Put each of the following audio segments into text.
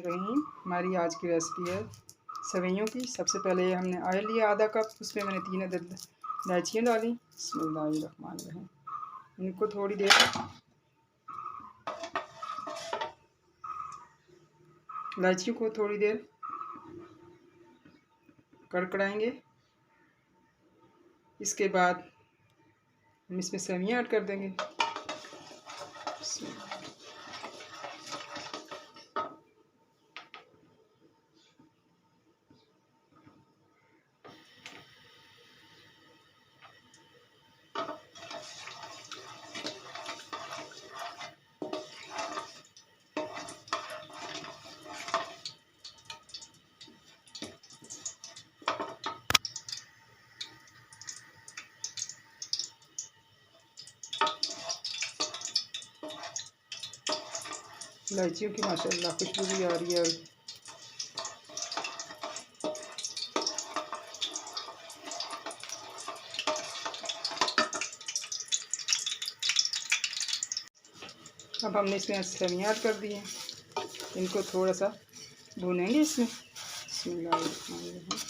रहीम। हमारी आज की रेसिपी है सेवइयों की। सबसे पहले हमने ऑयल लिया आधा कप, उसमें मैंने 3 अदद इलायचियाँ डाली। बिस्मिल्लाहिर्रहमानिर्रहीम। इनको थोड़ी देर इलायचियों को थोड़ी देर कड़कड़ाएंगे। इसके बाद हम इसमें सेवइयाँ ऐड कर देंगे। इलायचियों की माशाल्लाह खुशबू भी आ रही है। अब हमने इसमें सेवइयाँ ऐड कर दी हैं। इनको थोड़ा सा भूनेंगे इसमें। बिस्मिल्लाहिर्रहमानिर्रहीम।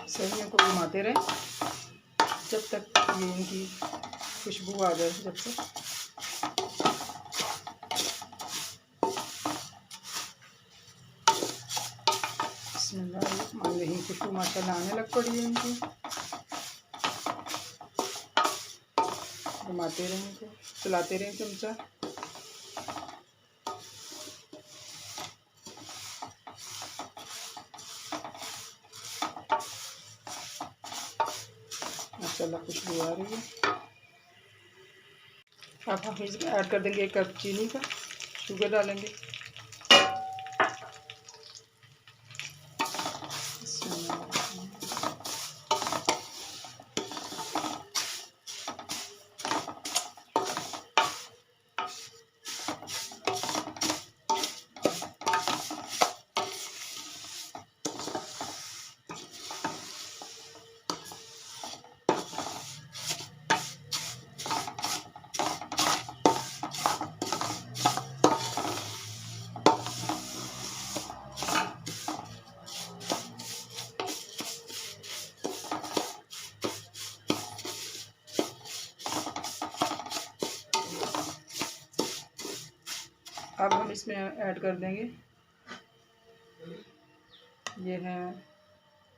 सेवइयों को घुमाते रहें जब तक ये इनकी खुशबू आ जाए। जब तक बिस्मिल्लाहिर्रहमानिर्रहीम खुशबू माशाल्लाह आने लग पड़ी है इनकी। घुमाते रहें, इनको चलाते रहें चमचा। माशाल्लाह खुशबू आ रही है। अब हम इसमें ऐड कर देंगे 1 कप चीनी का। शुगर डालेंगे। अब हम इसमें ऐड कर देंगे, ये है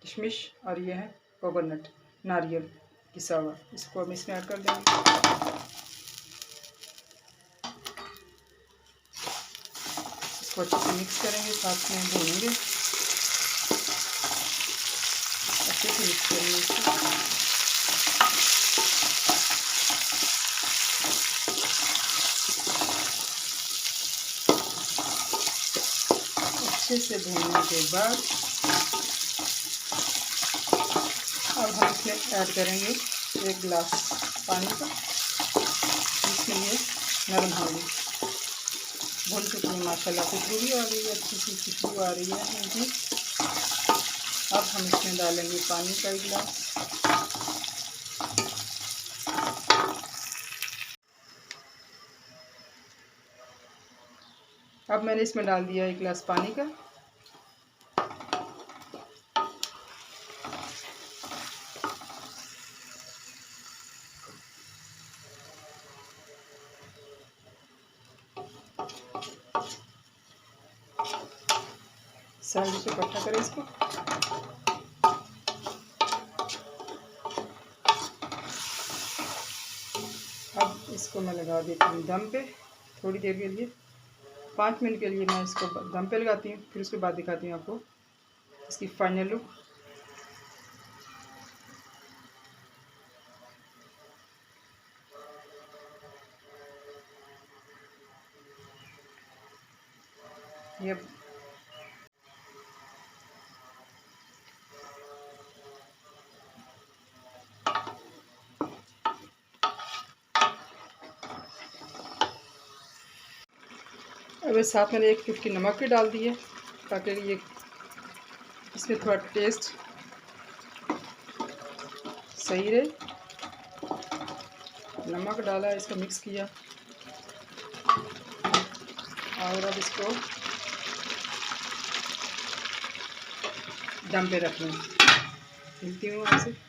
किशमिश और ये है कोकोनट, नारियल पिसा हुआ। इसको हम इसमें ऐड कर देंगे। इसको अच्छे से मिक्स करेंगे, साथ में भूनेंगे। अच्छे से मिक्स करेंगे इसको। अच्छे से भूनने के बाद अब हम इसमें ऐड करेंगे 1 गिलास पानी का, जिसके लिए नरम होगी। भून चुकी है माशाल्लाह, खुशबू भी आ रही है, अच्छी सी खुशबू आ रही है इनकी। अब हम इसमें डालेंगे पानी का 1 गिलास। अब मैंने इसमें डाल दिया 1 गिलास पानी का। साइड से इकट्ठा करें इसको। अब इसको मैं लगा देती हूँ दम पे थोड़ी देर के लिए। 5 मिनट के लिए मैं इसको दम पे लगाती हूँ, फिर उसके बाद दिखाती हूँ आपको इसकी फाइनल लुक। ये अब साथ मैंने एक चुटकी नमक की डाल दी है ताकि ये इसमें थोड़ा टेस्ट सही रहे। नमक डाला, इसको मिक्स किया और अब इसको दम पे रख लें। मिलती हूँ आपसे।